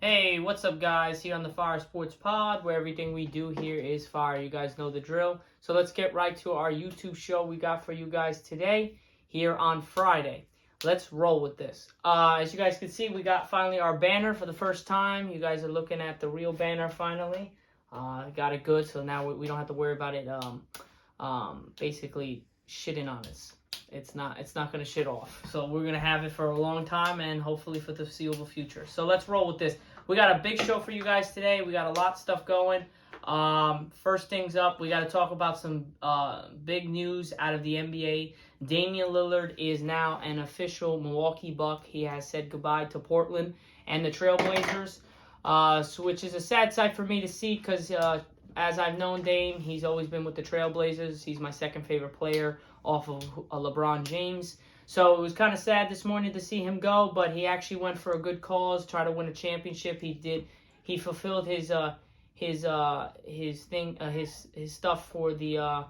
Hey, what's up, guys? Here on the Fire Sports Pod, where everything we do here is fire. You guys know the drill. So let's get right to our YouTube show we got for you guys today here on Friday. Let's roll with this. As you guys can see, we got finally our banner for the first time. You guys are looking at the real banner finally. Got it good, so now we don't have to worry about it basically shitting on us. It's not going to shit off. So we're going to have it for a long time and hopefully for the foreseeable future. So let's roll with this. We got a big show for you guys today. We got a lot of stuff going. First things up, we got to talk about some big news out of the NBA. Damian Lillard is now an official Milwaukee Buck. He has said goodbye to Portland and the Trailblazers, which is a sad sight for me to see because as I've known Dame, he's always been with the Trailblazers. He's my second favorite player off of LeBron James. So it was kind of sad this morning to see him go, but he actually went for a good cause, try to win a championship. He did. He fulfilled his stuff for the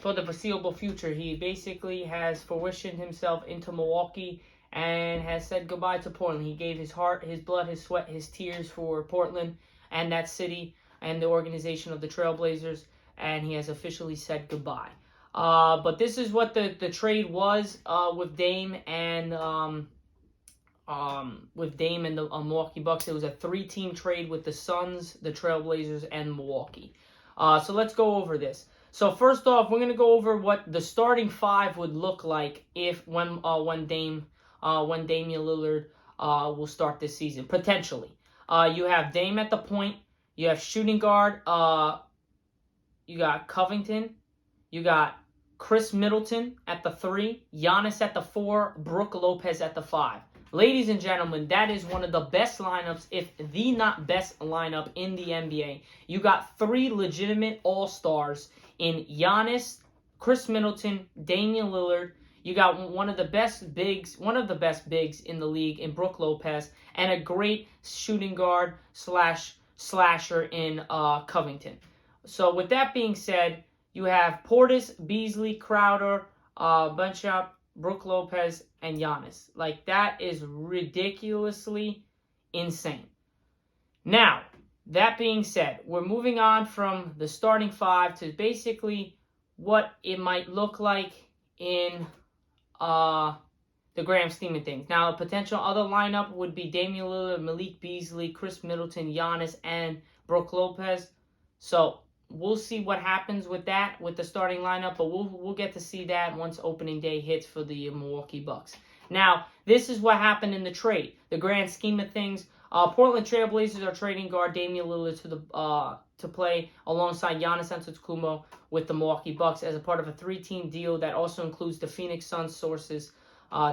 foreseeable future. He basically has fruitioned himself into Milwaukee and has said goodbye to Portland. He gave his heart, his blood, his sweat, his tears for Portland and that city and the organization of the Trailblazers, and he has officially said goodbye. But this is what the trade was with Dame and the Milwaukee Bucks. It was a 3-team trade with the Suns, the Trailblazers, and Milwaukee. So let's go over this. So first off, we're gonna go over what the starting five would look like when Damian Lillard will start this season potentially. You have Dame at the point. You have shooting guard. You got Covington. You got Chris Middleton at the 3. Giannis at the 4. Brook Lopez at the 5. Ladies and gentlemen, that is one of the best lineups, if the not best lineup in the NBA. You got 3 legitimate all-stars in Giannis, Chris Middleton, Damian Lillard. You got one of the best bigs in the league in Brook Lopez, and a great shooting guard slasher in Covington. So with that being said, you have Portis, Beasley, Crowder, Bunchop, Brook Lopez, and Giannis. Like, that is ridiculously insane. Now, that being said, we're moving on from the starting 5 to basically what it might look like in the grand scheme of things. Now, a potential other lineup would be Damian Lillard, Malik Beasley, Chris Middleton, Giannis, and Brook Lopez. So we'll see what happens with that, with the starting lineup, but we'll get to see that once opening day hits for the Milwaukee Bucks. Now, this is what happened in the trade. The grand scheme of things, Portland Trailblazers are trading guard Damian Lillard to play alongside Giannis Antetokounmpo with the Milwaukee Bucks as a part of a 3-team deal that also includes the Phoenix Suns, sources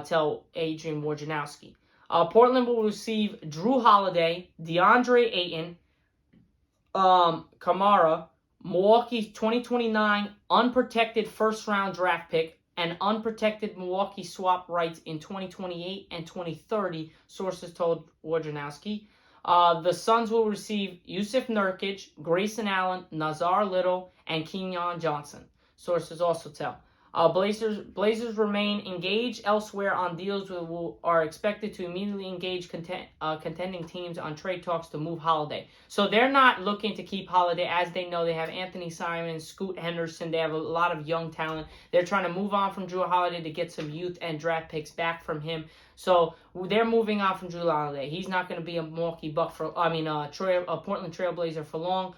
tell Adrian Wojnarowski. Portland will receive Drew Holiday, DeAndre Ayton, Kamara, Milwaukee's 2029 unprotected first-round draft pick, and unprotected Milwaukee swap rights in 2028 and 2030, sources told Wojnarowski. The Suns will receive Yusuf Nurkic, Grayson Allen, Nazar Little, and Kenyon Johnson, sources also tell. Blazers remain engaged elsewhere on deals are expected to immediately engage contending teams on trade talks to move Holiday. So they're not looking to keep Holiday, as they know they have Anthony Simons, Scoot Henderson. They have a lot of young talent. They're trying to move on from Drew Holiday to get some youth and draft picks back from him. So they're moving on from Drew Holiday. He's not going to be a Milwaukee Buck a Portland Trailblazer for long.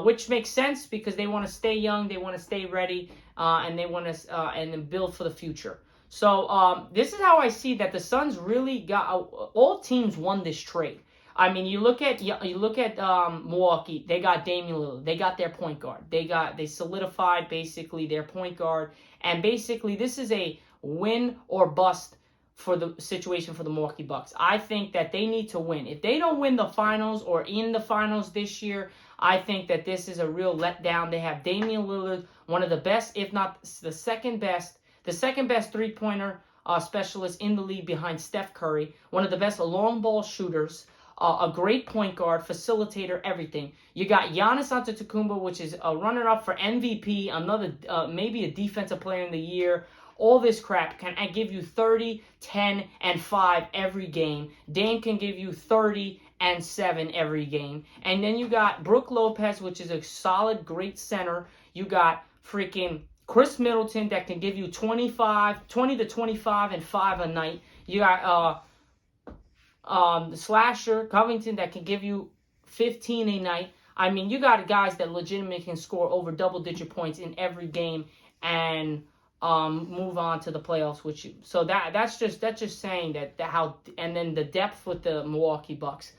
Which makes sense because they want to stay young, they want to stay ready, and they want to and then build for the future. So this is how I see that the Suns really got all teams won this trade. I mean, you look at Milwaukee, they got Damian Lillard, they got their point guard, they solidified basically their point guard, and basically this is a win or bust for the situation for the Milwaukee Bucks. I think that they need to win. If they don't win the finals or in the finals this year, I think that this is a real letdown. They have Damian Lillard, one of the best, if not the second best three-pointer specialist in the league behind Steph Curry, one of the best long ball shooters, a great point guard, facilitator, everything. You got Giannis Antetokounmpo, which is a runner-up for MVP, another maybe a defensive player in the year, all this crap can give you 30, 10, and 5 every game. Dame can give you 30 and 7 every game. And then you got Brook Lopez, which is a solid, great center. You got freaking Chris Middleton that can give you 20 to 25 and 5 a night. You got the slasher Covington that can give you 15 a night. I mean, you got guys that legitimately can score over double-digit points in every game and move on to the playoffs with you. So that's just saying that how, and then the depth with the Milwaukee Bucks.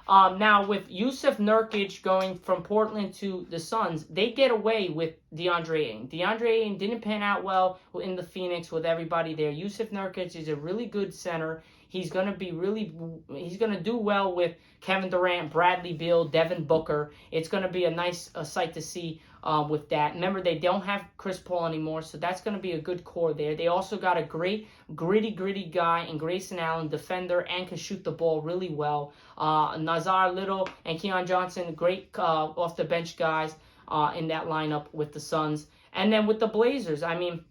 Now with Yusuf Nurkic going from Portland to the Suns, they get away with DeAndre Ayton. DeAndre Ayton didn't pan out well in the Phoenix with everybody there. Yusuf Nurkic is a really good center. He's going to do well with Kevin Durant, Bradley Beal, Devin Booker. It's going to be a nice sight to see with that. Remember, they don't have Chris Paul anymore, so that's going to be a good core there. They also got a great, gritty guy in Grayson Allen, defender, and can shoot the ball really well. Nazar Little and Keon Johnson, great off-the-bench guys in that lineup with the Suns. And then with the Blazers, I mean,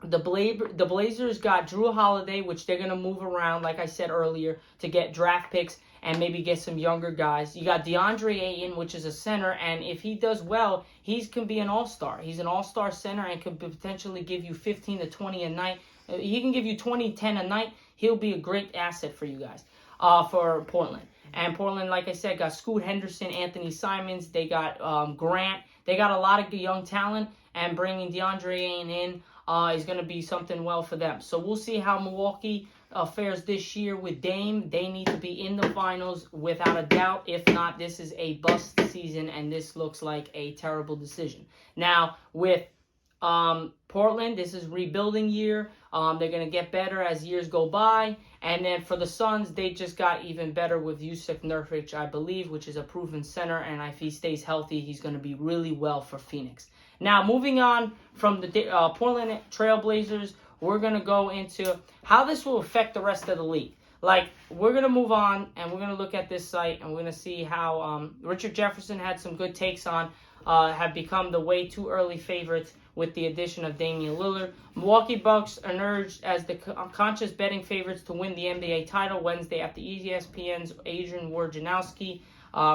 the Blazers got Drew Holiday, which they're going to move around, like I said earlier, to get draft picks and maybe get some younger guys. You got DeAndre Ayton, which is a center, and if he does well, he can be an all-star. He's an all-star center and could potentially give you 15 to 20 a night. He can give you 20, 10 a night. He'll be a great asset for you guys, for Portland. And Portland, like I said, got Scoot Henderson, Anthony Simons. They got Grant. They got a lot of young talent, and bringing DeAndre Ayton in is going to be something well for them. So we'll see how Milwaukee fares this year with Dame. They need to be in the finals without a doubt. If not, this is a bust season, and this looks like a terrible decision. Now, with Portland, this is rebuilding year. They're going to get better as years go by. And then for the Suns, they just got even better with Yusuf Nurkic, I believe, which is a proven center. And if he stays healthy, he's going to be really well for Phoenix. Now, moving on from the Portland Trailblazers, we're going to go into how this will affect the rest of the league. Like, we're going to move on, and we're going to look at this site, and we're going to see how Richard Jefferson had some good takes on, have become the way too early favorites with the addition of Damian Lillard. Milwaukee Bucks emerged as the conscious betting favorites to win the NBA title Wednesday after ESPN's Adrian Wojnarowski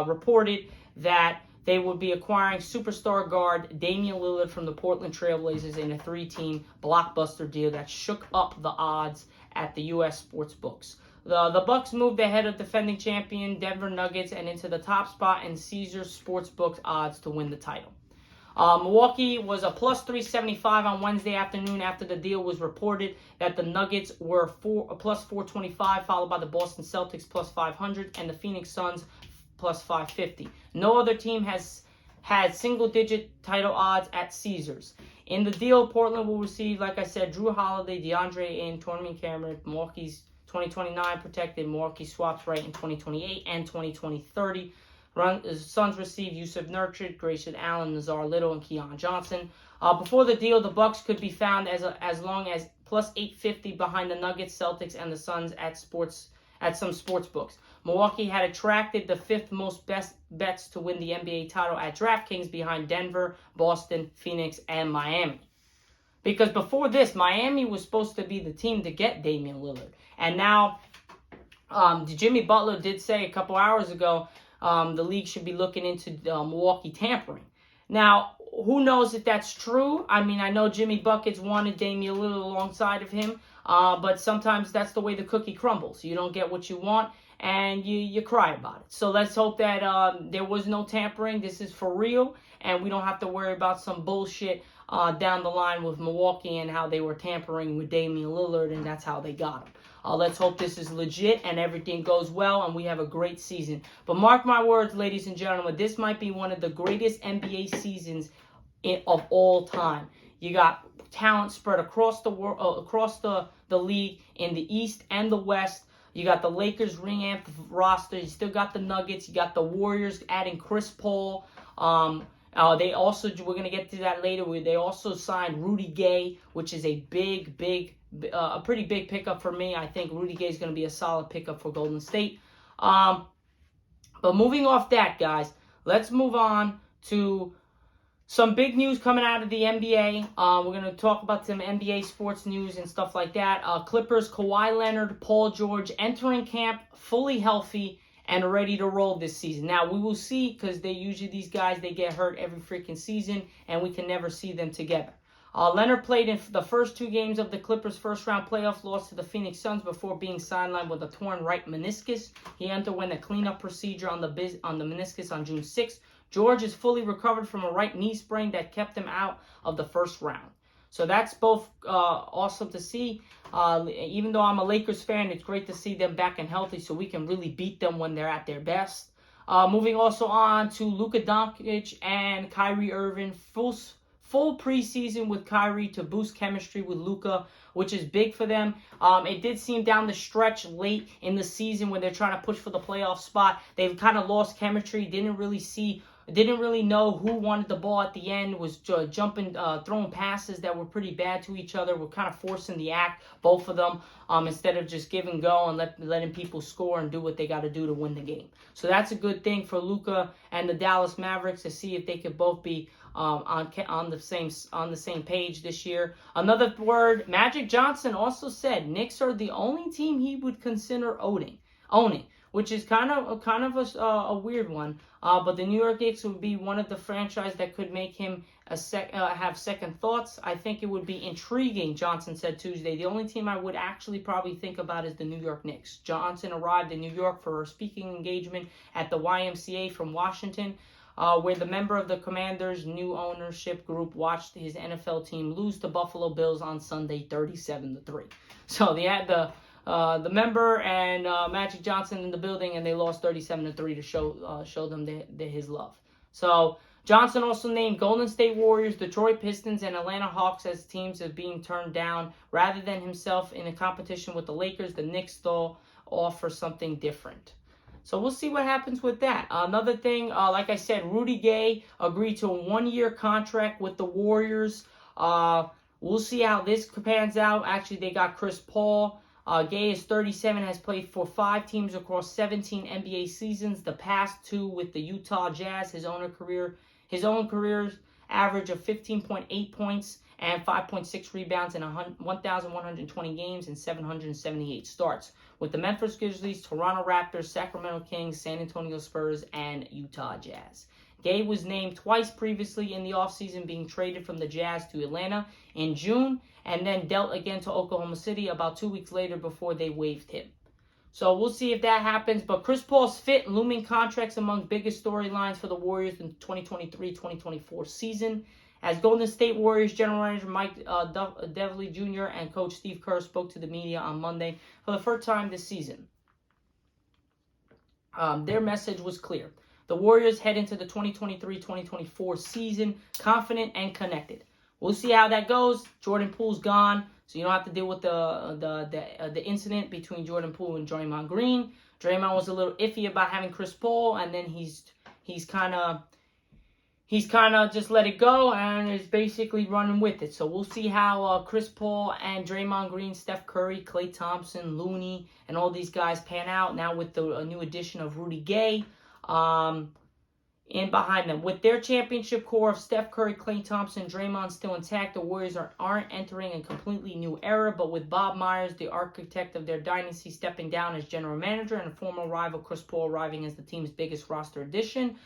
reported that they would be acquiring superstar guard Damian Lillard from the Portland Trailblazers in a 3-team blockbuster deal that shook up the odds at the U.S. sports books. The Bucks moved ahead of defending champion Denver Nuggets and into the top spot in Caesars Sportsbook odds to win the title. Milwaukee was a plus 375 on Wednesday afternoon after the deal was reported that the Nuggets were plus 425, followed by the Boston Celtics plus 500 and the Phoenix Suns plus 550. No other team has had single-digit title odds at Caesars. In the deal, Portland will receive, like I said, Drew Holiday, DeAndre Ayton, Tournament Cameron, Milwaukee's 2029 protected, Milwaukee swaps right in 2028 and 2030. Suns receive Yusuf Nurkic, Grayson Allen, Nazar Little, and Keon Johnson. Before the deal, the Bucks could be found as long as plus 850 behind the Nuggets, Celtics, and the Suns at some sports books. Milwaukee had attracted the 5th most best bets to win the NBA title at DraftKings behind Denver, Boston, Phoenix, and Miami. Because before this, Miami was supposed to be the team to get Damian Lillard. And now, Jimmy Butler did say a couple hours ago the league should be looking into Milwaukee tampering. Now, who knows if that's true? I mean, I know Jimmy Buckets wanted Damian Lillard alongside of him, but sometimes that's the way the cookie crumbles. You don't get what you want, and you cry about it. So let's hope that there was no tampering. This is for real, and we don't have to worry about some bullshit down the line with Milwaukee and how they were tampering with Damian Lillard, and that's how they got him. Let's hope this is legit and everything goes well and we have a great season. But mark my words, ladies and gentlemen, this might be one of the greatest NBA seasons of all time. You got talent spread across the world, across the league in the East and the West. You got the Lakers revamped roster. You still got the Nuggets. You got the Warriors adding Chris Paul. They also, we're going to get to that later, where they also signed Rudy Gay, which is a a pretty big pickup for me. I think Rudy Gay is going to be a solid pickup for Golden State. But moving off that, guys, let's move on to Some big news coming out of the NBA. We're going to talk about some NBA sports news and stuff like that. Clippers, Kawhi Leonard, Paul George entering camp fully healthy and ready to roll this season. Now, we will see, because these guys, they get hurt every freaking season, and we can never see them together. Leonard played in the first 2 games of the Clippers' first-round playoff loss to the Phoenix Suns before being sidelined with a torn right meniscus. He underwent a cleanup procedure on the meniscus on June 6th. George is fully recovered from a right knee sprain that kept him out of the first round. So that's both awesome to see. Even though I'm a Lakers fan, it's great to see them back and healthy so we can really beat them when they're at their best. Moving also on to Luka Doncic and Kyrie Irving. Full preseason with Kyrie to boost chemistry with Luka, which is big for them. It did seem down the stretch late in the season when they're trying to push for the playoff spot, they've kind of lost chemistry. Didn't really know who wanted the ball at the end, was jumping, throwing passes that were pretty bad to each other, were kind of forcing the act, both of them, instead of just give and go and letting people score and do what they got to do to win the game. So that's a good thing for Luka and the Dallas Mavericks to see if they could both be on the same page this year. Another word, Magic Johnson also said Knicks are the only team he would consider owning, which is kind of a weird one. But the New York Knicks would be one of the franchise that could make him have second thoughts. I think it would be intriguing, Johnson said Tuesday. The only team I would actually probably think about is the New York Knicks. Johnson arrived in New York for a speaking engagement at the YMCA from Washington, where the member of the Commanders' new ownership group watched his NFL team lose to Buffalo Bills on Sunday 37-3. So they had the member and Magic Johnson in the building, and they lost 37-3 to show them his love. So Johnson also named Golden State Warriors, Detroit Pistons, and Atlanta Hawks as teams as being turned down. Rather than himself in a competition with the Lakers, the Knicks thought offer something different. So we'll see what happens with that. Another thing, like I said, Rudy Gay agreed to a 1-year contract with the Warriors. We'll see how this pans out. Actually, they got Chris Paul. Gay is 37, has played for 5 teams across 17 NBA seasons. The past 2 with the Utah Jazz. His own career's average of 15.8 points and 5.6 rebounds in 1,120 games and 778 starts with the Memphis Grizzlies, Toronto Raptors, Sacramento Kings, San Antonio Spurs, and Utah Jazz. Gay was named twice previously in the offseason, being traded from the Jazz to Atlanta in June and then dealt again to Oklahoma City about 2 weeks later before they waived him. So we'll see if that happens. But Chris Paul's fit, looming contracts among biggest storylines for the Warriors in 2023-2024 season. As Golden State Warriors general manager Mike Devlin Jr. and coach Steve Kerr spoke to the media on Monday for the first time this season. Their message was clear. The Warriors head into the 2023-2024 season confident and connected. We'll see how that goes. Jordan Poole's gone, so you don't have to deal with the incident between Jordan Poole and Draymond Green. Draymond was a little iffy about having Chris Paul, and then he's kind of just let it go and is basically running with it. So we'll see how Chris Paul and Draymond Green, Steph Curry, Klay Thompson, Looney, and all these guys pan out now with the new addition of Rudy Gay in behind them. With their championship core of Steph Curry, Klay Thompson, Draymond still intact, the Warriors aren't entering a completely new era, but with Bob Myers, the architect of their dynasty, stepping down as general manager and a former rival Chris Paul arriving as the team's biggest roster addition,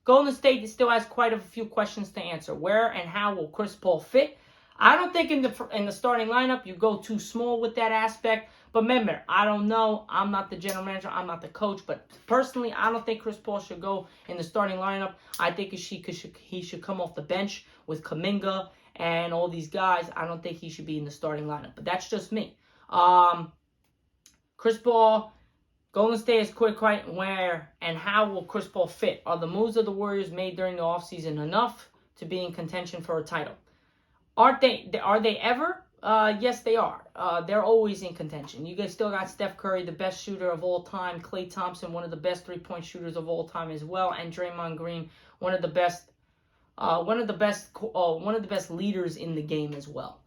Golden State still has quite a few questions to answer. Where and how will Chris Paul fit? I don't think in the starting lineup you go too small with that aspect. But remember, I don't know. I'm not the general manager. I'm not the coach. But personally, I don't think Chris Paul should go in the starting lineup. I think he should come off the bench with Kuminga and all these guys. I don't think he should be in the starting lineup. But that's just me. Chris Paul, Golden State is quick, where and how will Chris Paul fit? Are the moves of the Warriors made during the offseason enough to be in contention for a title? Are they ever? Yes, they are. They're always in contention. You guys still got Steph Curry, the best shooter of all time. Klay Thompson, one of the best three-point shooters of all time as well, and Draymond Green, one of the best leaders in the game as well.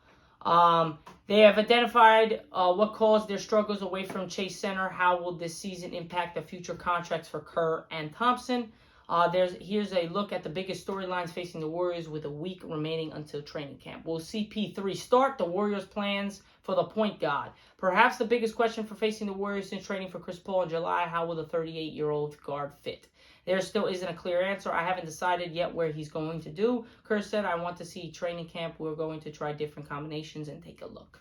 They have identified what caused their struggles away from Chase Center. How will this season impact the future contracts for Kerr and Thompson? Here's a look at the biggest storylines facing the Warriors with a week remaining until training camp. Will CP3 start? The Warriors' plans for the point guard. Perhaps the biggest question for facing the Warriors since trading for Chris Paul in July, how will the 38-year-old guard fit? There still isn't a clear answer. I haven't decided yet where he's going to do. Kerr said, I want to see training camp. We're going to try different combinations and take a look.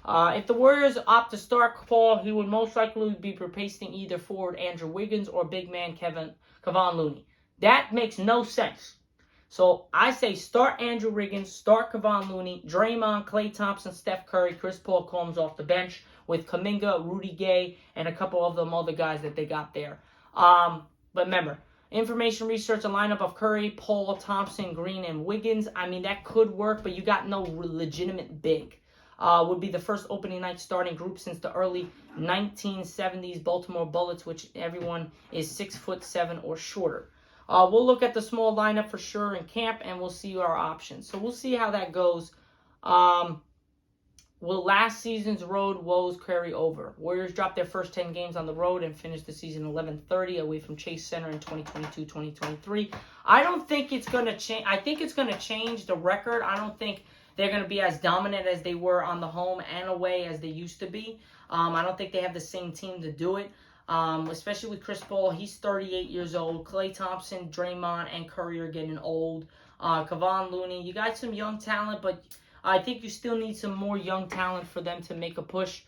If the Warriors opt to start Paul, he would most likely be replacing either forward Andrew Wiggins or big man Kevon Looney. That makes no sense. So I say start Andrew Wiggins, start Kevon Looney, Draymond, Klay Thompson, Steph Curry, Chris Paul comes off the bench with Kuminga, Rudy Gay, and a couple of them other guys that they got there. But remember, information research, a lineup of Curry, Paul, Thompson, Green, and Wiggins. I mean, that could work, but you got no legitimate big. Would be the first opening night starting group since the early 1970s Baltimore Bullets, which everyone is 6'7" or shorter. We'll look at the small lineup for sure in camp, and we'll see our options. So we'll see how that goes. Will last season's road woes carry over? Warriors dropped their first 10 games on the road and finished the season 11-30 away from Chase Center in 2022-2023. I don't think it's going to change. I think it's going to change the record. I don't think they're going to be as dominant as they were on the home and away as they used to be. I don't think they have the same team to do it. Especially with Chris Paul, he's 38 years old. Klay Thompson, Draymond, and Curry are getting old. Kevon Looney, you got some young talent, but I think you still need some more young talent for them to make a push.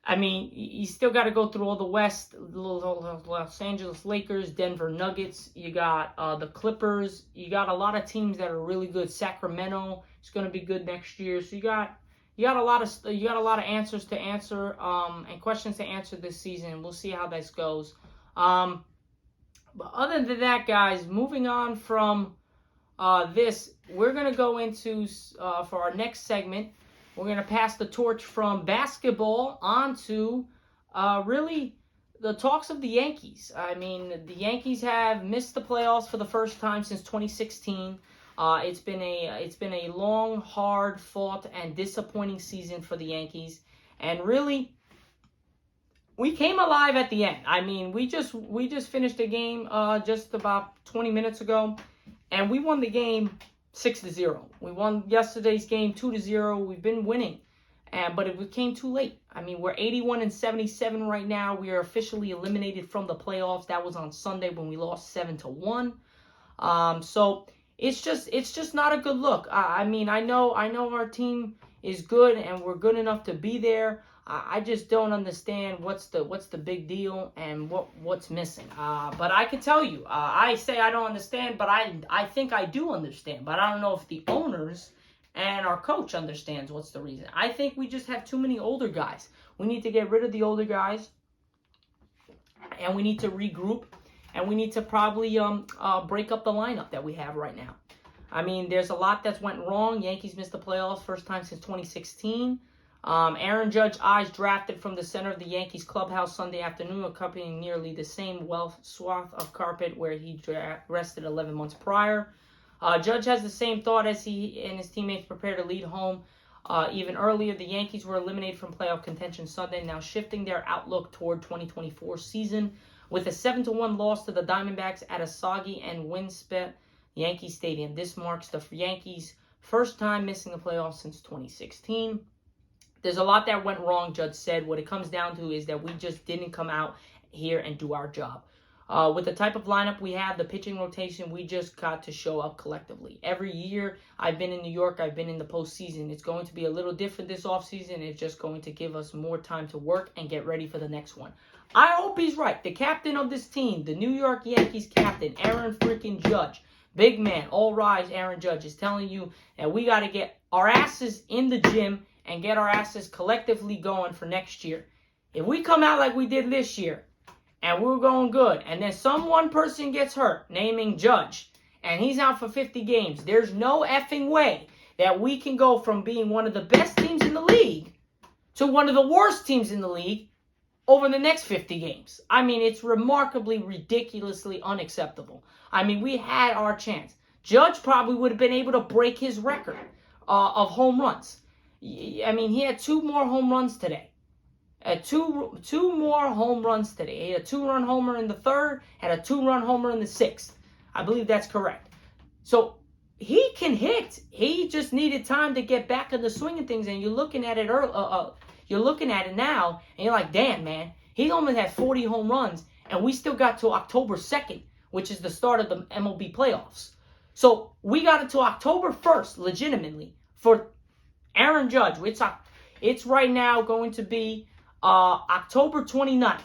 I mean, you still got to go through all the West, Los Angeles Lakers, Denver Nuggets. You got the Clippers. You got a lot of teams that are really good. Sacramento is going to be good next year. So you got a lot of answers to answer and questions to answer this season. We'll see how this goes. But other than that, guys, moving on from this, we're going to go into for our next segment. We're going to pass the torch from basketball on to really the talks of the Yankees. I mean, the Yankees have missed the playoffs for the first time since 2016. It's been a long, hard fought and disappointing season for the Yankees. And really, we came alive at the end. I mean, we just finished a game just about 20 minutes ago, and we won the game 6-0. We won yesterday's game 2-0. We've been winning, but it came too late. I mean, we're 81-77 right now. We are officially eliminated from the playoffs. That was on Sunday when we lost 7-1. So it's just not a good look. I mean, I know our team is good and we're good enough to be there. I just don't understand what's the big deal and what's missing. But I can tell you, I say I don't understand, but I think I do understand. But I don't know if the owners and our coach understands what's the reason. I think we just have too many older guys. We need to get rid of the older guys, and we need to regroup, and we need to probably break up the lineup that we have right now. I mean, there's a lot that's went wrong. Yankees missed the playoffs first time since 2016. Aaron Judge eyes drafted from the center of the Yankees clubhouse Sunday afternoon, accompanying nearly the same swath of carpet where he rested 11 months prior. Judge has the same thought as he and his teammates prepare to lead home. Even earlier, the Yankees were eliminated from playoff contention Sunday, now shifting their outlook toward 2024 season. With a 7-1 loss to the Diamondbacks at a soggy and windswept Yankee Stadium. This marks the Yankees' first time missing the playoffs since 2016. There's a lot that went wrong, Judge said. What it comes down to is that we just didn't come out here and do our job. With the type of lineup we have, the pitching rotation, we just got to show up collectively. Every year I've been in New York, I've been in the postseason. It's going to be a little different this offseason. It's just going to give us more time to work and get ready for the next one. I hope he's right. The captain of this team, the New York Yankees captain, Aaron freaking Judge, big man, all rise, Aaron Judge, is telling you that we got to get our asses in the gym and get our asses collectively going for next year. If we come out like we did this year, and we're going good, and then one person gets hurt, naming Judge, and he's out for 50 games, there's no effing way that we can go from being one of the best teams in the league to one of the worst teams in the league over the next 50 games. I mean, it's remarkably, ridiculously unacceptable. I mean, we had our chance. Judge probably would have been able to break his record of home runs. I mean, he had 2 more home runs today. two more home runs today. He had a 2-run homer in the third, had a 2-run homer in the sixth. I believe that's correct. So he can hit. He just needed time to get back in the swing of things. And you're looking at it you're looking at it now, and you're like, damn, man, he almost had 40 home runs, and we still got to October 2nd, which is the start of the MLB playoffs. So we got until October 1st, legitimately, for Aaron Judge. It's right now going to be October 29th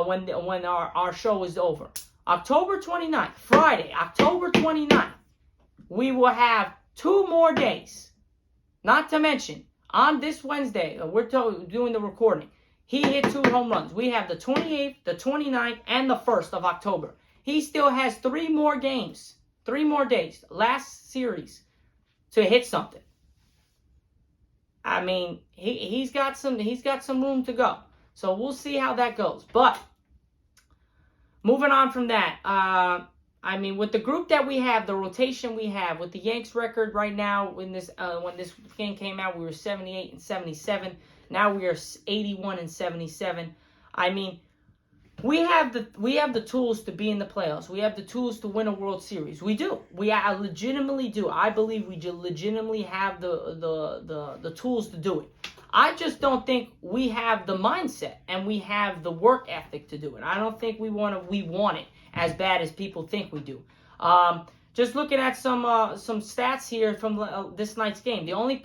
when our show is over. October 29th, Friday, October 29th, we will have 2 more days. Not to mention, on this Wednesday, we're doing the recording, he hit 2 home runs. We have the 28th, the 29th, and the 1st of October. He still has 3 more games, 3 more days, last series, to hit something. I mean, he's got some room to go. So we'll see how that goes. But moving on from that, I mean, with the group that we have, the rotation we have, with the Yanks record right now, when this game came out, we were 78 and 77. Now we are 81 and 77. I mean, we have the tools to be in the playoffs. We have the tools to win a World Series. We do. I legitimately do. I believe we legitimately have the tools to do it. I just don't think we have the mindset and we have the work ethic to do it. I don't think we want it as bad as people think we do. Just looking at some stats here from this night's game. The only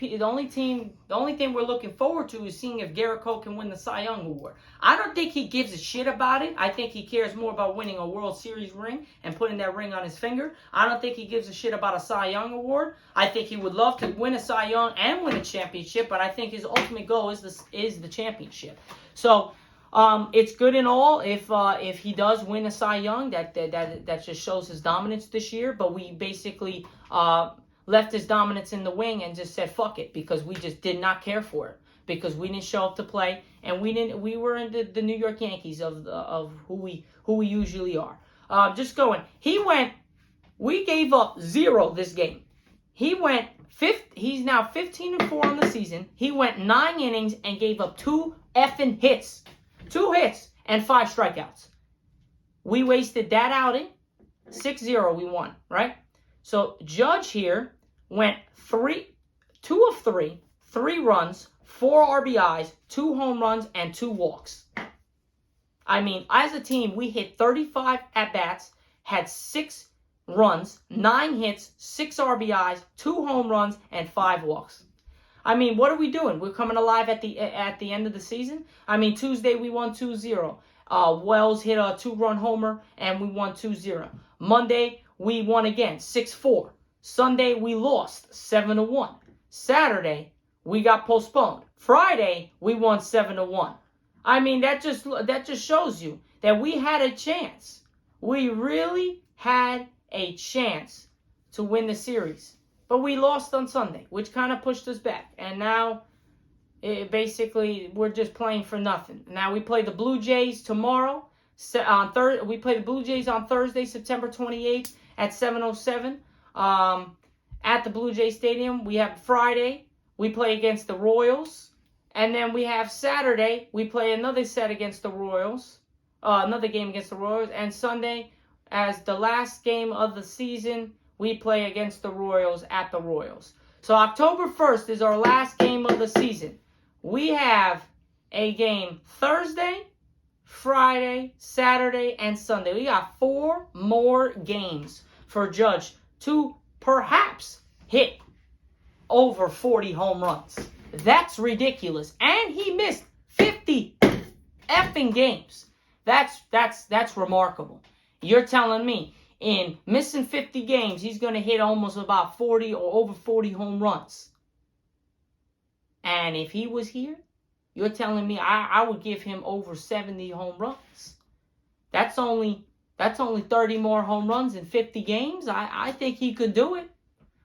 thing we're looking forward to is seeing if Garrett Cole can win the Cy Young Award. I don't think he gives a shit about it. I think he cares more about winning a World Series ring and putting that ring on his finger. I don't think he gives a shit about a Cy Young Award. I think he would love to win a Cy Young and win a championship, but I think his ultimate goal is the championship. So it's good and all if he does win a Cy Young. That just shows his dominance this year. But we basically left his dominance in the wing and just said fuck it, because we just did not care for it, because we didn't show up to play, and we were in the New York Yankees of who we usually are. Just going. We gave up 0 this game. He's now 15-4 on the season. He went 9 innings and gave up 2 effing hits. 2 hits and 5 strikeouts. We wasted that outing. 6-0 we won, right? So Judge here went 2 of 3, 3 runs, 4 RBIs, 2 home runs, and 2 walks. I mean, as a team, we hit 35 at-bats, had 6 runs, 9 hits, 6 RBIs, 2 home runs, and 5 walks. I mean, what are we doing? We're coming alive at the end of the season. I mean, Tuesday we won 2-0. Wells hit a 2-run homer, and we won 2-0. Monday, we won again, 6-4. Sunday, we lost, 7-1. Saturday, we got postponed. Friday, we won 7-1. I mean, that just shows you that we had a chance. We really had a chance to win the series. But we lost on Sunday, which kind of pushed us back. And now, basically, we're just playing for nothing. Now, we play the Blue Jays tomorrow. We play the Blue Jays on Thursday, September 28th at 7:07 at the Blue Jay Stadium. We have Friday. We play against the Royals. And then we have Saturday. We play another set against the Royals. Another game against the Royals. And Sunday, as the last game of the season, we play against the Royals at the Royals. So October 1st is our last game of the season. We have a game Thursday, Friday, Saturday, and Sunday. We got 4 more games for Judge to perhaps hit over 40 home runs. That's ridiculous. And he missed 50 effing games. That's remarkable. You're telling me in missing 50 games, he's going to hit almost about 40 or over 40 home runs. And if he was here, you're telling me I would give him over 70 home runs. That's only 30 more home runs in 50 games. I think he could do it.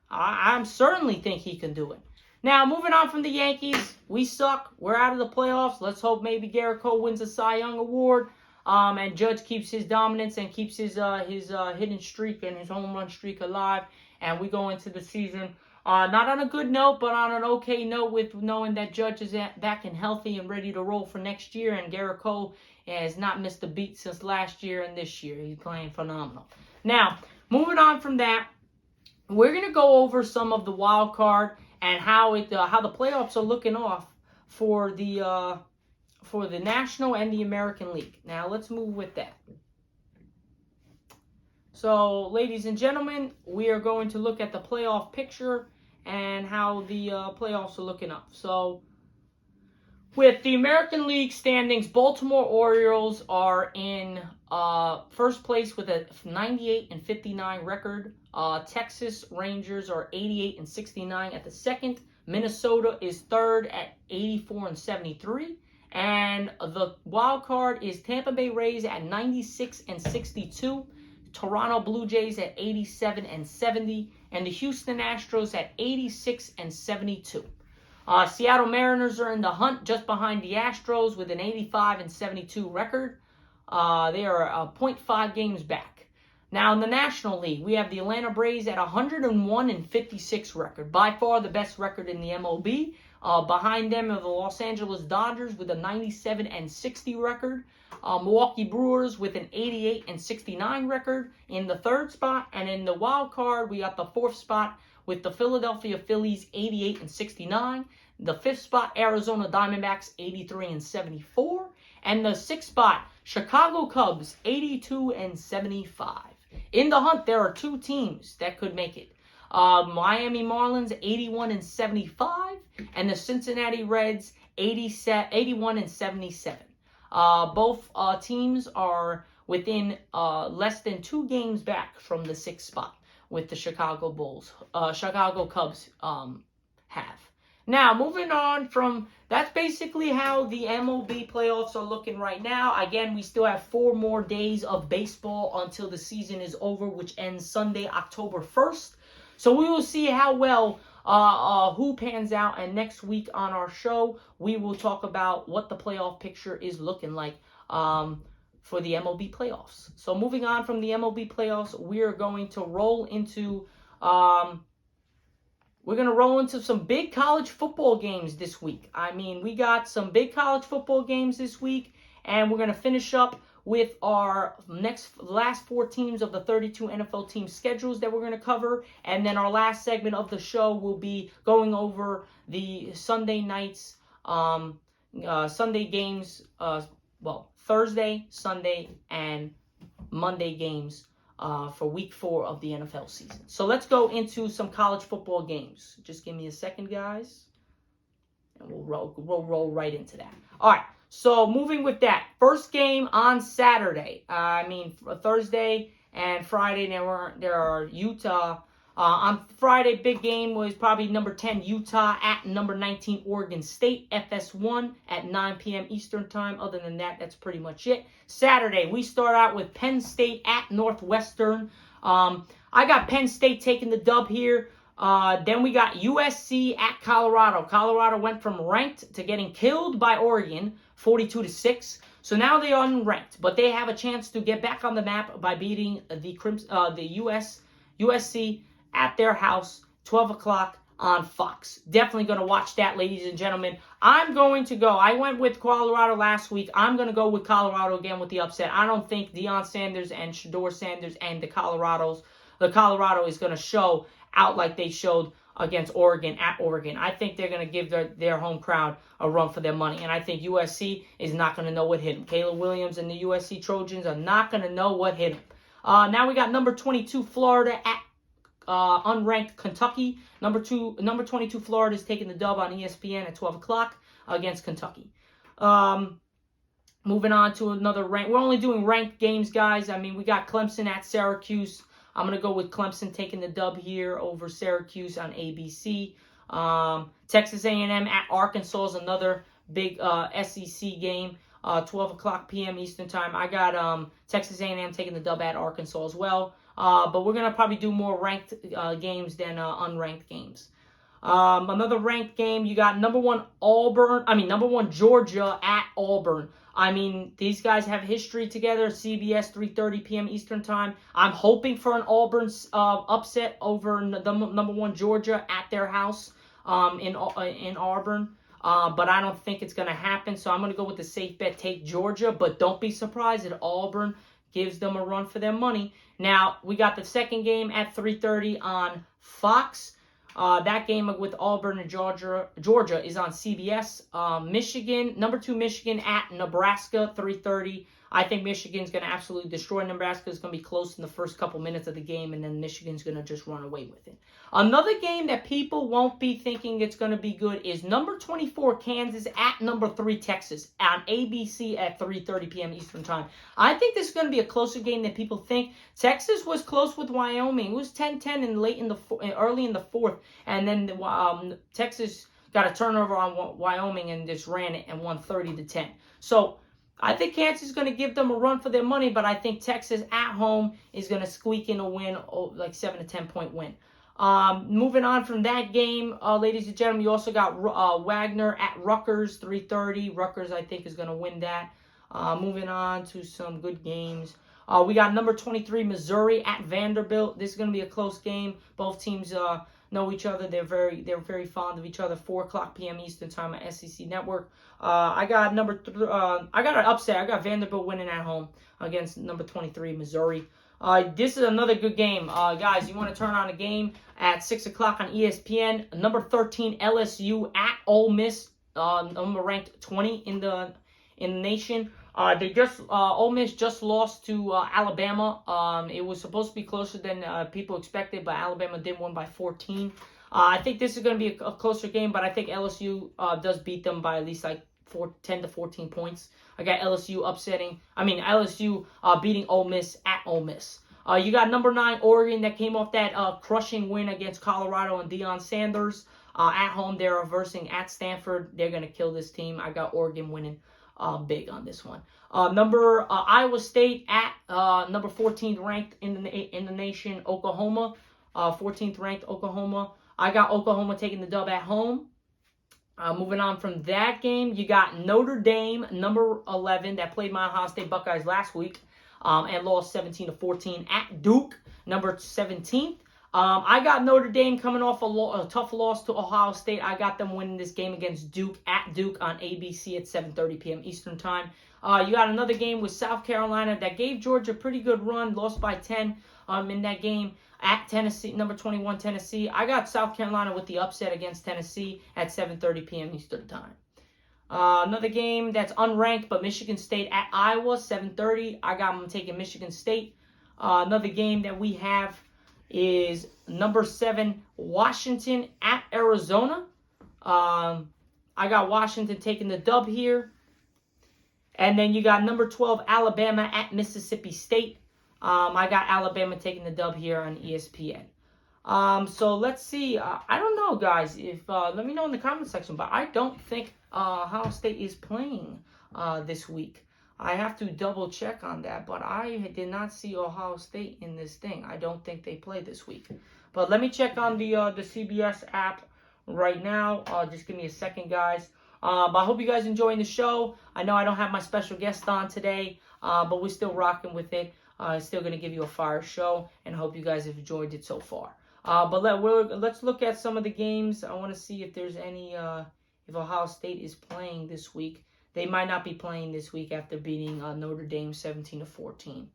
I certainly think he can do it. Now, moving on from the Yankees, we suck. We're out of the playoffs. Let's hope maybe Garrett Cole wins a Cy Young Award. And Judge keeps his dominance and keeps his hitting streak and his home run streak alive. And we go into the season Not on a good note, but on an okay note with knowing that Judge is back and healthy and ready to roll for next year, and Garrett Cole has not missed a beat since last year and this year. He's playing phenomenal. Now, moving on from that, we're going to go over some of the wild card and how the playoffs are looking off for the National and the American League. Now, let's move with that. So, ladies and gentlemen, we are going to look at the playoff picture and how the playoffs are looking up. So, with the American League standings, Baltimore Orioles are in first place with a 98-59 record. Texas Rangers are 88-69 at the second. Minnesota is third at 84-73. And the wild card is Tampa Bay Rays at 96-62. Toronto Blue Jays at 87-70, and the Houston Astros at 86-72. Seattle Mariners are in the hunt just behind the Astros with an 85-72 record. They are 0.5 games back. Now in the National League, we have the Atlanta Braves at 101-56 record, by far the best record in the MLB. Behind them are the Los Angeles Dodgers with a 97-60 record. Milwaukee Brewers with an 88-69 record in the third spot. And in the wild card, we got the fourth spot with the Philadelphia Phillies 88-69. The fifth spot, Arizona Diamondbacks 83-74. And the sixth spot, Chicago Cubs 82-75. In the hunt, there are two teams that could make it. Miami Marlins 81-75, and the Cincinnati Reds 81-77. Both teams are within less than 2 games back from the sixth spot with the Chicago Cubs have. Now, moving on from, that's basically how the MLB playoffs are looking right now. Again, we still have 4 more days of baseball until the season is over, which ends Sunday, October 1st. So we will see how well who pans out, and next week on our show, we will talk about what the playoff picture is looking like for the MLB playoffs. So moving on from the MLB playoffs, we are going to roll into some big college football games this week. I mean, we got some big college football games this week, and we're going to finish up with our last 4 teams of the 32 NFL team schedules that we're going to cover. And then our last segment of the show will be going over the Sunday nights, Sunday games, Thursday, Sunday, and Monday games for week 4 of the NFL season. So let's go into some college football games. Just give me a second, guys, and we'll roll right into that. All right. So moving with that, first game on Saturday. Thursday and Friday there are Utah. On Friday, big game was probably number 10 Utah at number 19 Oregon State, FS1 at 9 p.m. Eastern Time. Other than that, that's pretty much it. Saturday, we start out with Penn State at Northwestern. I got Penn State taking the dub here. Then we got USC at Colorado. Colorado went from ranked to getting killed by Oregon, 42-6. So now they are unranked, but they have a chance to get back on the map by beating the USC at their house, 12 o'clock on Fox. Definitely going to watch that, ladies and gentlemen. I'm going to go. I went with Colorado last week. I'm going to go with Colorado again with the upset. I don't think Deion Sanders and Shedeur Sanders and the Colorado is going to show out like they showed against Oregon at Oregon. I think they're going to give their home crowd a run for their money, and I think USC is not going to know what hit them. Caleb Williams and the USC Trojans are not going to know what hit them. Now we got number 22 Florida at unranked Kentucky. Number 22 Florida is taking the dub on ESPN at 12 o'clock against Kentucky. Moving on to another rank. We're only doing ranked games, guys. I mean, we got Clemson at Syracuse. I'm going to go with Clemson taking the dub here over Syracuse on ABC. Texas A&M at Arkansas is another big SEC game, 12 o'clock p.m. Eastern Time. I got Texas A&M taking the dub at Arkansas as well. But we're going to probably do more ranked games than unranked games. Another ranked game, you got number one Georgia at Auburn. I mean, these guys have history together. CBS 3:30 p.m. Eastern Time. I'm hoping for an Auburn upset over the number one Georgia at their house in Auburn. But I don't think it's going to happen, so I'm going to go with the safe bet, take Georgia. But don't be surprised if Auburn gives them a run for their money. Now, we got the second game at 3:30 on Fox. That game with Auburn and Georgia is on CBS. Michigan, number 2 Michigan at Nebraska, 3:30. I think Michigan's going to absolutely destroy Nebraska. It's going to be close in the first couple minutes of the game, and then Michigan's going to just run away with it. Another game that people won't be thinking it's going to be good is number 24 Kansas at number 3 Texas on ABC at 3:30 p.m. Eastern Time. I think this is going to be a closer game than people think. Texas was close with Wyoming. It was 10-10 and early in the fourth, and then Texas got a turnover on Wyoming and just ran it and won 30-10. So I think Kansas is going to give them a run for their money, but I think Texas at home is going to squeak in a win, like 7 to 10 point win. Moving on from that game, ladies and gentlemen, you also got Wagner at Rutgers, 3:30. Rutgers, I think, is going to win that. Moving on to some good games. We got number 23 Missouri at Vanderbilt. This is going to be a close game. Both teams know each other. They're very fond of each other. 4:00 p.m. Eastern Time on SEC Network. I got I got an upset. I got Vanderbilt winning at home against number 23 Missouri. This is another good game, guys. You want to turn on a game at 6 o'clock on ESPN. Number 13 LSU at Ole Miss. Number ranked 20 in the nation. Ole Miss just lost to Alabama. It was supposed to be closer than people expected, but Alabama did win by 14. I think this is going to be a closer game, but I think LSU does beat them by at least like 10 to 14 points. I got LSU beating Ole Miss at Ole Miss. You got number 9 Oregon that came off that crushing win against Colorado and Deion Sanders. At home, they're reversing at Stanford. They're going to kill this team. I got Oregon winning big on this one. Iowa State at number 14th ranked in the nation, Oklahoma. 14th ranked Oklahoma. I got Oklahoma taking the dub at home. Moving on from that game, you got Notre Dame, number 11, that played my Ohio State Buckeyes last week and lost 17-14 at Duke, number 17th. I got Notre Dame coming off a tough loss to Ohio State. I got them winning this game against Duke at Duke on ABC at 7:30 p.m. Eastern Time. You got another game with South Carolina that gave Georgia a pretty good run, lost by 10 in that game at Tennessee, number 21 Tennessee. I got South Carolina with the upset against Tennessee at 7:30 p.m. Eastern Time. Another game that's unranked, but Michigan State at Iowa, 7:30. I got them taking Michigan State. Another game that we have is number 7 Washington at Arizona. I got Washington taking the dub here. And then you got number 12 Alabama at Mississippi State. I got Alabama taking the dub here on ESPN. So let's see. I don't know, guys. If let me know in the comment section. But I don't think Ohio State is playing this week. I have to double check on that. But I did not see Ohio State in this thing. I don't think they play this week. But let me check on the CBS app right now. Just give me a second, guys. But I hope you guys enjoying the show. I know I don't have my special guest on today, but we're still rocking with it. It's still going to give you a fire show, and I hope you guys have enjoyed it so far. But let's look at some of the games. I want to see if there's any, if Ohio State is playing this week. They might not be playing this week after beating Notre Dame 17-14.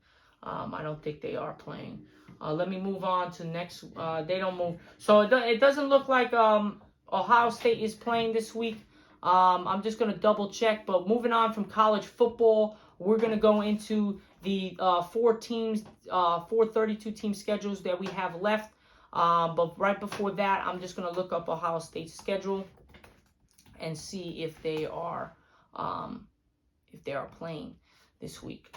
I don't think they are playing. Let me move on to next. They don't move. So it doesn't look like Ohio State is playing this week. I'm just going to double check. But moving on from college football, we're going to go into the 4 32-team schedules that we have left. But right before that, I'm just going to look up Ohio State's schedule and see if they are playing this week.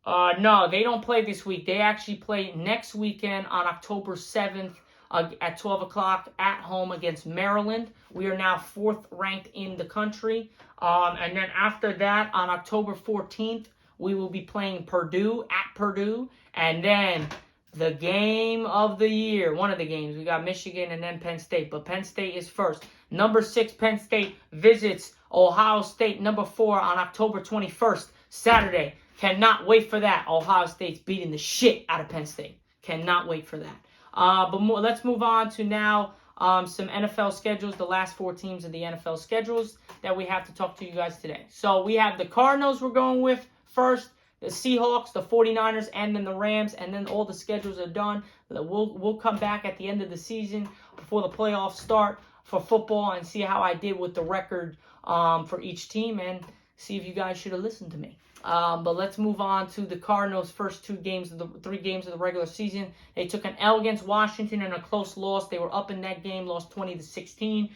No, they don't play this week. They actually play next weekend on October 7th at 12 o'clock at home against Maryland. We are now 4th ranked in the country. And then after that, on October 14th, we will be playing Purdue at Purdue. And then the game of the year. One of the games. We got Michigan and then Penn State. But Penn State is first. Number 6, Penn State visits Ohio State. Number 4 on October 21st, Saturday. Cannot wait for that. Ohio State's beating the shit out of Penn State. Cannot wait for that. Let's move on to now some NFL schedules, the last 4 teams of the NFL schedules that we have to talk to you guys today. So we have the Cardinals we're going with first, the Seahawks, the 49ers, and then the Rams, and then all the schedules are done. We'll come back at the end of the season before the playoffs start for football and see how I did with the record for each team and see if you guys should have listened to me. But let's move on to the Cardinals' first 3 games of the regular season. They took an L against Washington in a close loss. They were up in that game, lost 20-16.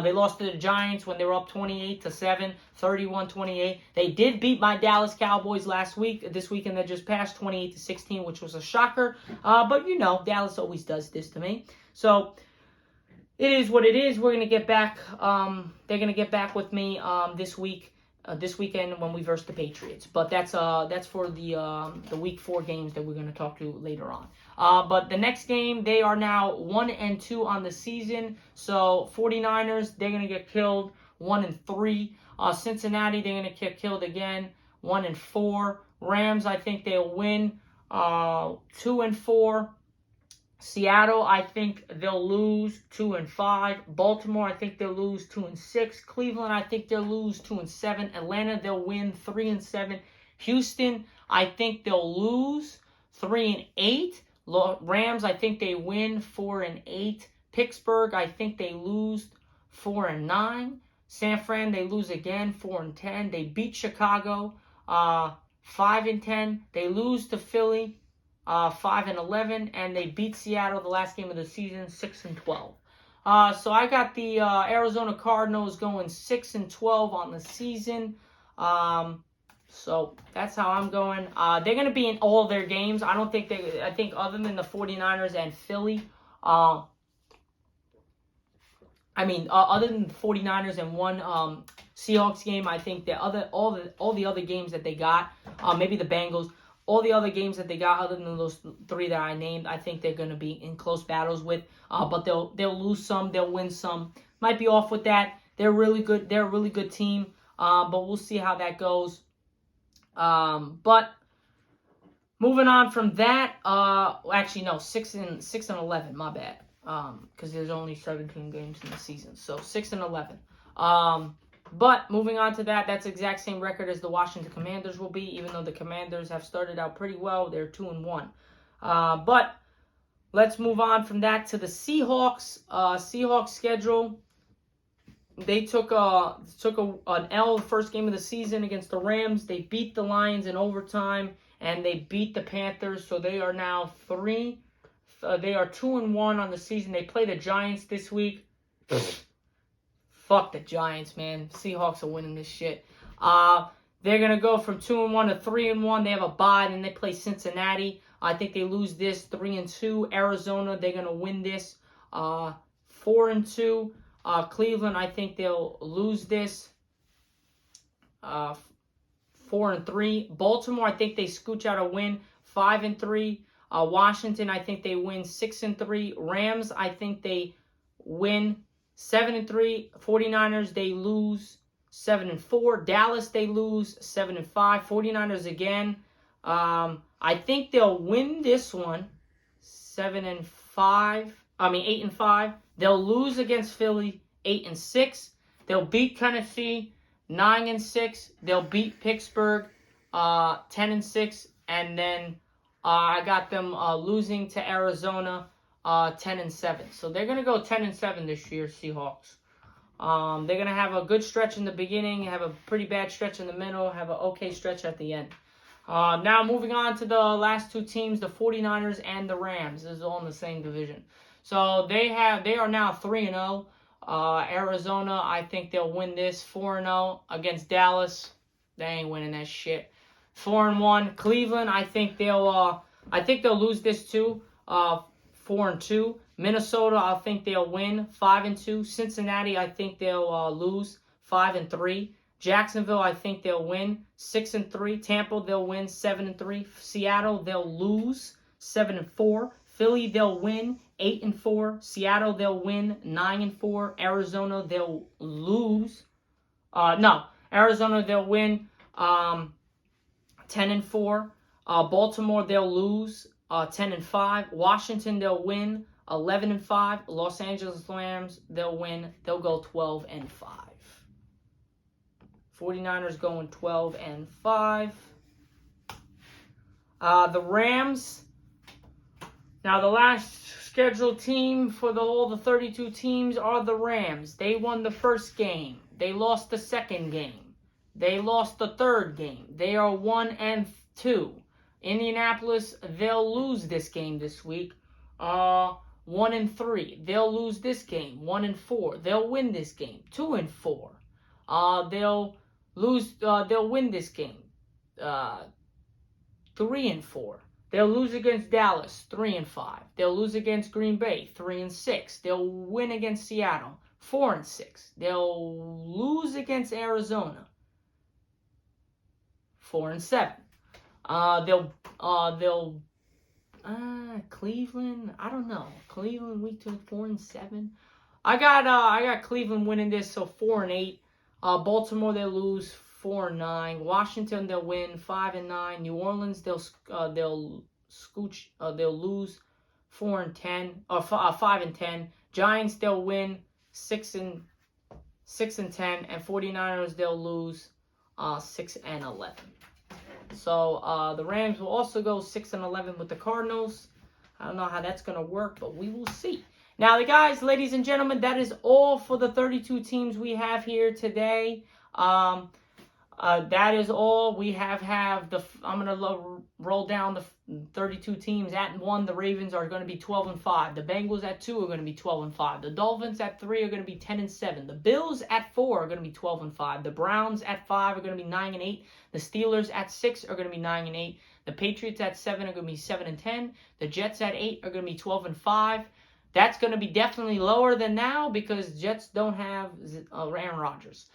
They lost to the Giants when they were up 28-7, 31-28. They did beat my Dallas Cowboys this weekend that just passed, 28-16, which was a shocker. But you know, Dallas always does this to me. So it is what it is. We're gonna get back. They're gonna get back with me this weekend when we verse the Patriots. But that's for the week 4 games that we're going to talk to later on. But the next game, they are now 1-2 on the season. So 49ers, they're going to get killed 1-3. Cincinnati, they're going to get killed again 1-4. Rams, I think they'll win 2-4. Seattle, I think they'll lose 2-5. Baltimore, I think they'll lose 2-6. Cleveland, I think they'll lose 2-7. Atlanta, they'll win 3-7. Houston, I think they'll lose 3-8. Rams, I think they win 4-8. Pittsburgh, I think they lose 4-9. San Fran, they lose again 4-10. They beat Chicago 5-10. They lose to Philly 5-11, and they beat Seattle the last game of the season 6-12. So I got the Arizona Cardinals going 6-12 on the season. So that's how I'm going. They're going to be in all their games. I think other than the 49ers and Philly, other than the 49ers and one Seahawks game, I think all the other games that they got, maybe the Bengals, all the other games that they got other than those 3 that I named, I think they're going to be in close battles with. But they'll lose some, they'll win some. Might be off with that. They're really good. They're a really good team. But we'll see how that goes. But moving on from that, actually no, 6-11. My bad. Because there's only 17 games in the season, so 6-11. But moving on to that, that's the exact same record as the Washington Commanders will be, even though the Commanders have started out pretty well. They're 2-1. But let's move on from that to the Seahawks. Seahawks schedule. They took an L the first game of the season against the Rams. They beat the Lions in overtime, and they beat the Panthers. So they are now 2-1 on the season. They play the Giants this week. Fuck the Giants, man. Seahawks are winning this shit. They're going to go from 2-1 to 3-1. They have a bye, and they play Cincinnati. I think they lose this 3-2. Arizona, they're going to win this 4-2. Cleveland, I think they'll lose this 4-3. Baltimore, I think they scooch out a win 5-3. Washington, I think they win 6-3. Rams, I think they win 7-3. 49ers, they lose 7-4. Dallas, they lose 7-5. 49ers again. I think they'll win this one 8-5. They'll lose against Philly 8-6. They'll beat Tennessee 9-6. They'll beat Pittsburgh 10-6, and then I got them losing to Arizona 10-7. So they're gonna go 10-7 this year, Seahawks. They're gonna have a good stretch in the beginning, have a pretty bad stretch in the middle, have an okay stretch at the end. Now moving on to the last 2 teams, the 49ers and the Rams. This is all in the same division. So they are now 3-0. Arizona, I think they'll win this 4-0 against Dallas. They ain't winning that shit. 4-1. Cleveland, I think they'll lose this too. 4-2. Minnesota, I think they'll win 5-2. Cincinnati, I think they'll lose 5-3. Jacksonville, I think they'll win 6-3. Tampa, they'll win 7-3. Seattle, they'll lose 7-4. Philly, they'll win 8-4. Seattle, they'll win 9-4. Arizona, they'll lose. Arizona, they'll win 10-4. Baltimore, they'll lose 10-5. Washington, they'll win 11-5. Los Angeles Rams, they'll win. They'll go 12-5. 49ers going 12-5. The Rams. Now, the last scheduled team for all the 32 teams are the Rams. They won the first game. They lost the second game. They lost the third game. They are 1-2. Indianapolis, they'll lose this game this week. 1-3. They'll lose this game. 1-4. They'll win this game. 2-4. They'll win this game. 3-4. They'll lose against Dallas, 3-5. They'll lose against Green Bay, 3-6. They'll win against Seattle, 4-6. They'll lose against Arizona, 4-7. Cleveland, I don't know. Cleveland week 2, 4-7. I got Cleveland winning this, so 4-8. Baltimore, they'll lose 4-9. Washington, they'll win 5-9. New Orleans, they'll lose 4-10 or 5-10. Giants, they'll win 6-10, and 49ers, they'll lose 6-11. So the Rams will also go 6-11 with the Cardinals. I don't know how that's going to work, but we will see. Now, the guys, ladies and gentlemen, that is all for the 32 teams we have here today. That is all. We have I'm going to roll down the 32 teams. At 1, the Ravens are going to be 12-5. The Bengals at 2 are going to be 12-5. The Dolphins at 3 are going to be 10-7. The Bills at 4 are going to be 12-5. The Browns at 5 are going to be 9-8. The Steelers at 6 are going to be 9-8. The Patriots at 7 are going to be 7-10. The Jets at 8 are going to be 12-5. That's going to be definitely lower than now because Jets don't have Aaron Rodgers.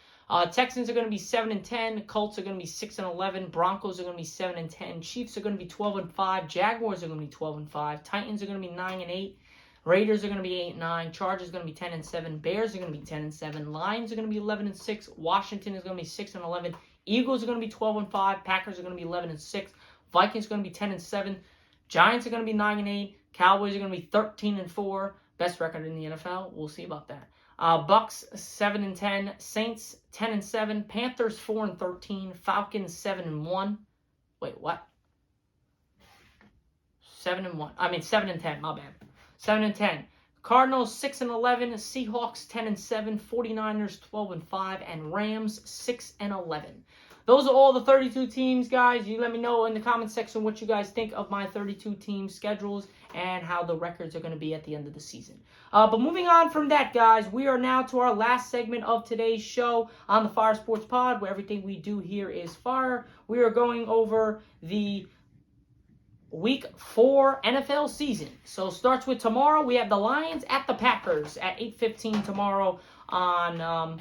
Texans are going to be 7-10. Colts are going to be 6-11. Broncos are going to be 7-10. Chiefs are going to be 12-5. Jaguars are going to be 12-5. Titans are going to be 9-8. Raiders are going to be 8-9. Chargers are going to be 10-7. Bears are going to be 10-7. Lions are going to be 11-6. Washington is going to be 6-11. Eagles are going to be 12-5. Packers are going to be 11-6. Vikings are going to be 10-7. Giants are going to be 9-8. Cowboys are going to be 13-4. Best record in the NFL. We'll see about that. Bucks 7-10. Saints 10-7. Panthers 4-13. Falcons 7-1. Wait, what? 7-1. I mean 7-10. My bad. 7-10. Cardinals 6-11. Seahawks 10-7. 49ers 12-5, and Rams 6-11. Those are all the 32 teams, guys. You let me know in the comment section what you guys think of my 32 team schedules and how the records are going to be at the end of the season. But moving on from that, guys, we are now to our last segment of today's show on the Fire Sports Pod, where everything we do here is fire. We are going over the Week 4 NFL season. So starts with tomorrow. We have the Lions at the Packers at 8:15 tomorrow on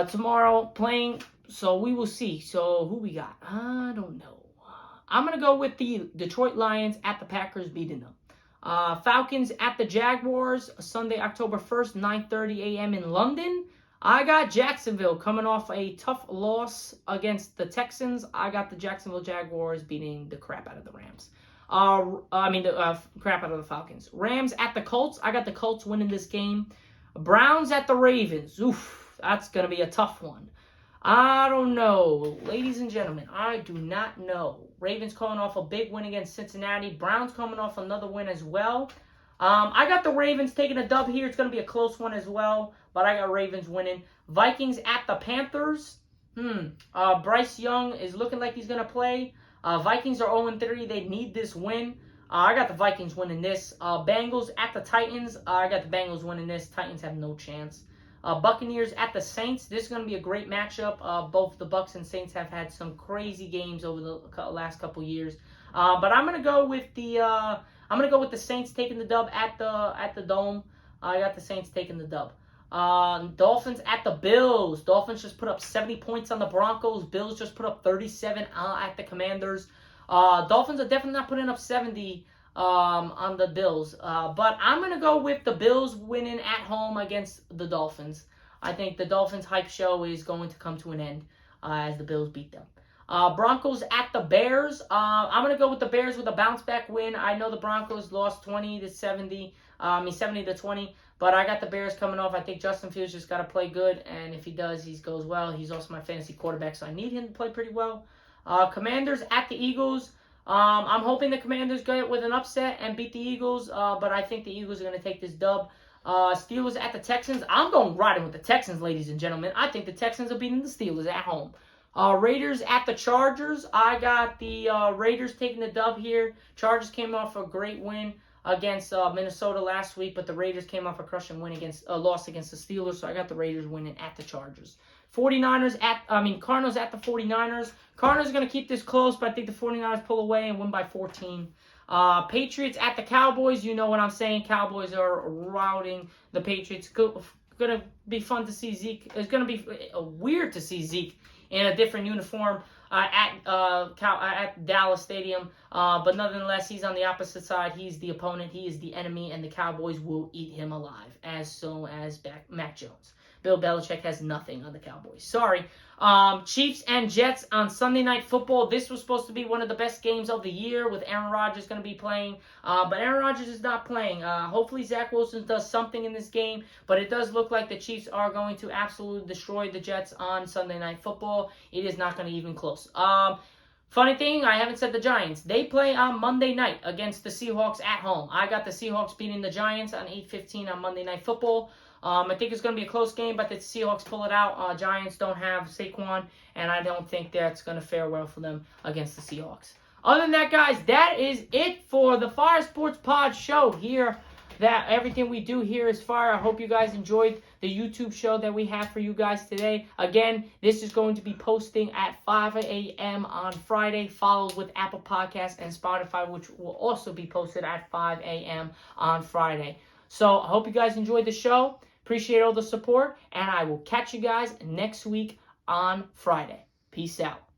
tomorrow playing. So we will see. So who we got? I don't know. I'm going to go with the Detroit Lions at the Packers beating them. Falcons at the Jaguars, Sunday, October 1st, 9:30 a.m. in London. I got Jacksonville coming off a tough loss against the Texans. I got the Jacksonville Jaguars beating the crap out of the Rams. The crap out of the Falcons. Rams at the Colts. I got the Colts winning this game. Browns at the Ravens. Oof, that's going to be a tough one. I don't know. Ladies and gentlemen, I do not know. Ravens coming off a big win against Cincinnati. Browns coming off another win as well. I got the Ravens taking a dub here. It's going to be a close one as well, but I got Ravens winning. Vikings at the Panthers. Bryce Young is looking like he's going to play. Vikings are 0-3. They need this win. I got the Vikings winning this. Bengals at the Titans. I got the Bengals winning this. Titans have no chance. Buccaneers at the Saints. This is going to be a great matchup. Both the Bucs and Saints have had some crazy games over the last couple years. But I'm going to go with the Saints taking the dub at the Dome. I got the Saints taking the dub. Dolphins at the Bills. Dolphins just put up 70 points on the Broncos. Bills just put up 37 at the Commanders. Dolphins are definitely not putting up 70 on the Bills. But I'm going to go with the Bills winning at home against the Dolphins. I think the Dolphins hype show is going to come to an end as the Bills beat them. Broncos at the Bears. I'm going to go with the Bears with a bounce-back win. I know the Broncos lost 70 to 20. But I got the Bears coming off. I think Justin Fields just got to play good. And if he does, he goes well. He's also my fantasy quarterback, so I need him to play pretty well. Commanders at the Eagles. I'm hoping the Commanders get with an upset and beat the Eagles. But I think the Eagles are going to take this dub. Steelers at the Texans. I'm going riding with the Texans, ladies and gentlemen. I think the Texans are beating the Steelers at home. Raiders at the Chargers. I got the Raiders taking the dub here. Chargers came off a great win against Minnesota last week, but the Raiders came off a crushing win loss against the Steelers, so I got the Raiders winning at the Chargers. Cardinals at the 49ers. Cardinals are going to keep this close, but I think the 49ers pull away and win by 14. Patriots at the Cowboys. You know what I'm saying. Cowboys are routing the Patriots. Going to be fun to see Zeke. It's going to be weird to see Zeke in a different uniform at Dallas Stadium. But nonetheless, he's on the opposite side. He's the opponent. He is the enemy, and the Cowboys will eat him alive, as Mac Jones. Bill Belichick has nothing on the Cowboys. Sorry. Chiefs and Jets on Sunday Night Football. This was supposed to be one of the best games of the year with Aaron Rodgers going to be playing. But Aaron Rodgers is not playing. Hopefully Zach Wilson does something in this game. But it does look like the Chiefs are going to absolutely destroy the Jets on Sunday Night Football. It is not going to even close. Funny thing, I haven't said the Giants. They play on Monday night against the Seahawks at home. I got the Seahawks beating the Giants on 8:15 on Monday Night Football. I think it's going to be a close game, but the Seahawks pull it out. Giants don't have Saquon, and I don't think that's going to fare well for them against the Seahawks. Other than that, guys, that is it for the Fire Sports Pod show here. That everything we do here is fire. I hope you guys enjoyed the YouTube show that we have for you guys today. Again, this is going to be posting at 5 a.m. on Friday, followed with Apple Podcasts and Spotify, which will also be posted at 5 a.m. on Friday. So I hope you guys enjoyed the show. Appreciate all the support, and I will catch you guys next week on Friday. Peace out.